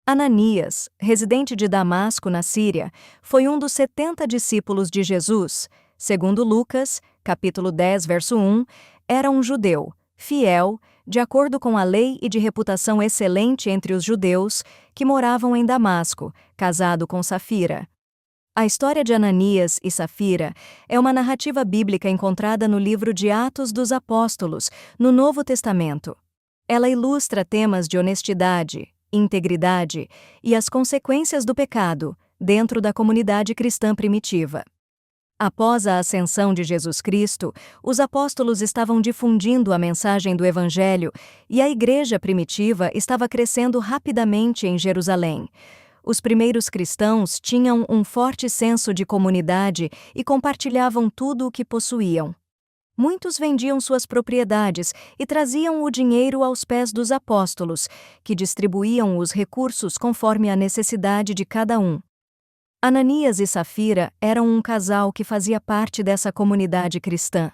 Ananias, residente de Damasco, na Síria, foi um dos 70 discípulos de Jesus. Segundo Lucas, capítulo 10, verso 1, era um judeu, fiel, de acordo com a lei e de reputação excelente entre os judeus, que moravam em Damasco, casado com Safira. A história de Ananias e Safira é uma narrativa bíblica encontrada no livro de Atos dos Apóstolos, no Novo Testamento. Ela ilustra temas de honestidade, integridade e as consequências do pecado dentro da comunidade cristã primitiva. Após a ascensão de Jesus Cristo, os apóstolos estavam difundindo a mensagem do Evangelho e a igreja primitiva estava crescendo rapidamente em Jerusalém. Os primeiros cristãos tinham um forte senso de comunidade e compartilhavam tudo o que possuíam. Muitos vendiam suas propriedades e traziam o dinheiro aos pés dos apóstolos, que distribuíam os recursos conforme a necessidade de cada um. Ananias e Safira eram um casal que fazia parte dessa comunidade cristã.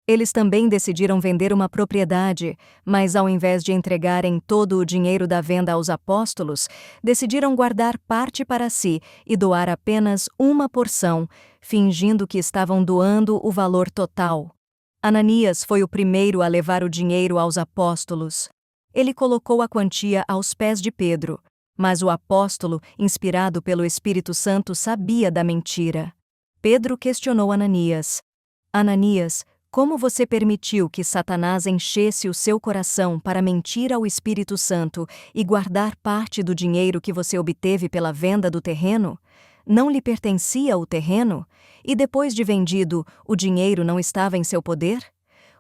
Eles também decidiram vender uma propriedade, mas ao invés de entregarem todo o dinheiro da venda aos apóstolos, decidiram guardar parte para si e doar apenas uma porção, fingindo que estavam doando o valor total. Ananias foi o primeiro a levar o dinheiro aos apóstolos. Ele colocou a quantia aos pés de Pedro, mas o apóstolo, inspirado pelo Espírito Santo, sabia da mentira. Pedro questionou Ananias: Ananias, como você permitiu que Satanás enchesse o seu coração para mentir ao Espírito Santo e guardar parte do dinheiro que você obteve pela venda do terreno? Não lhe pertencia o terreno? E depois de vendido, o dinheiro não estava em seu poder?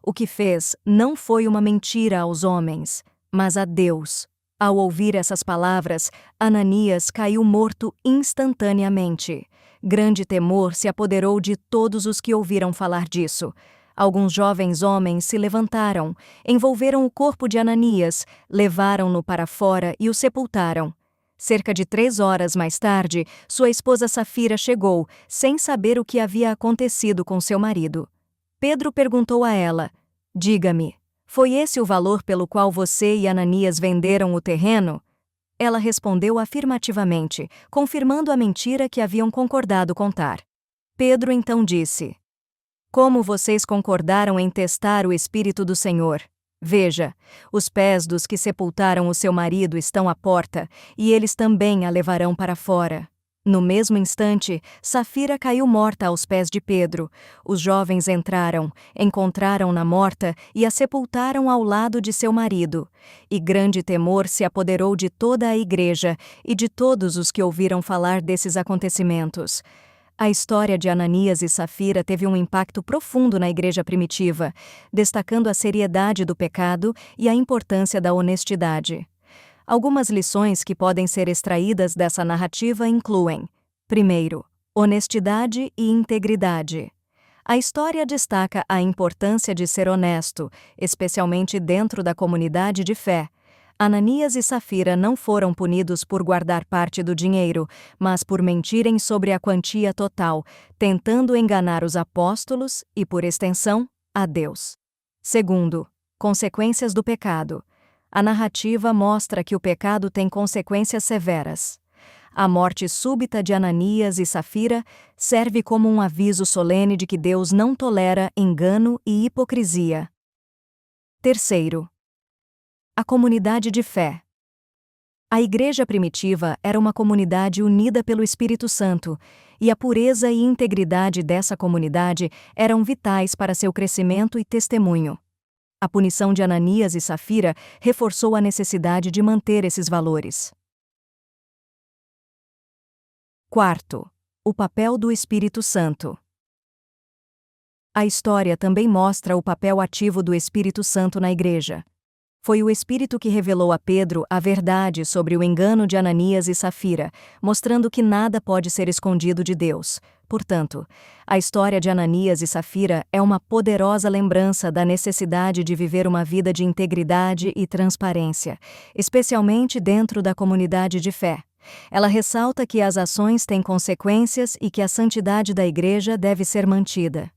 O que fez não foi uma mentira aos homens, mas a Deus. Ao ouvir essas palavras, Ananias caiu morto instantaneamente. Grande temor se apoderou de todos os que ouviram falar disso. Alguns jovens homens se levantaram, envolveram o corpo de Ananias, levaram-no para fora e o sepultaram. Cerca de 3 horas mais tarde, sua esposa Safira chegou, sem saber o que havia acontecido com seu marido. Pedro perguntou a ela: Diga-me, foi esse o valor pelo qual você e Ananias venderam o terreno? Ela respondeu afirmativamente, confirmando a mentira que haviam concordado contar. Pedro então disse: Como vocês concordaram em testar o Espírito do Senhor? Veja, os pés dos que sepultaram o seu marido estão à porta, e eles também a levarão para fora. No mesmo instante, Safira caiu morta aos pés de Pedro. Os jovens entraram, encontraram-na morta e a sepultaram ao lado de seu marido. E grande temor se apoderou de toda a igreja e de todos os que ouviram falar desses acontecimentos. A história de Ananias e Safira teve um impacto profundo na igreja primitiva, destacando a seriedade do pecado e a importância da honestidade. Algumas lições que podem ser extraídas dessa narrativa incluem: primeiro, honestidade e integridade. A história destaca a importância de ser honesto, especialmente dentro da comunidade de fé. Ananias e Safira não foram punidos por guardar parte do dinheiro, mas por mentirem sobre a quantia total, tentando enganar os apóstolos e, por extensão, a Deus. Segundo, consequências do pecado. A narrativa mostra que o pecado tem consequências severas. A morte súbita de Ananias e Safira serve como um aviso solene de que Deus não tolera engano e hipocrisia. Terceiro, a comunidade de fé. A igreja primitiva era uma comunidade unida pelo Espírito Santo, e a pureza e integridade dessa comunidade eram vitais para seu crescimento e testemunho. A punição de Ananias e Safira reforçou a necessidade de manter esses valores. Quarto, o papel do Espírito Santo. A história também mostra o papel ativo do Espírito Santo na igreja. Foi o Espírito que revelou a Pedro a verdade sobre o engano de Ananias e Safira, mostrando que nada pode ser escondido de Deus. Portanto, a história de Ananias e Safira é uma poderosa lembrança da necessidade de viver uma vida de integridade e transparência, especialmente dentro da comunidade de fé. Ela ressalta que as ações têm consequências e que a santidade da igreja deve ser mantida.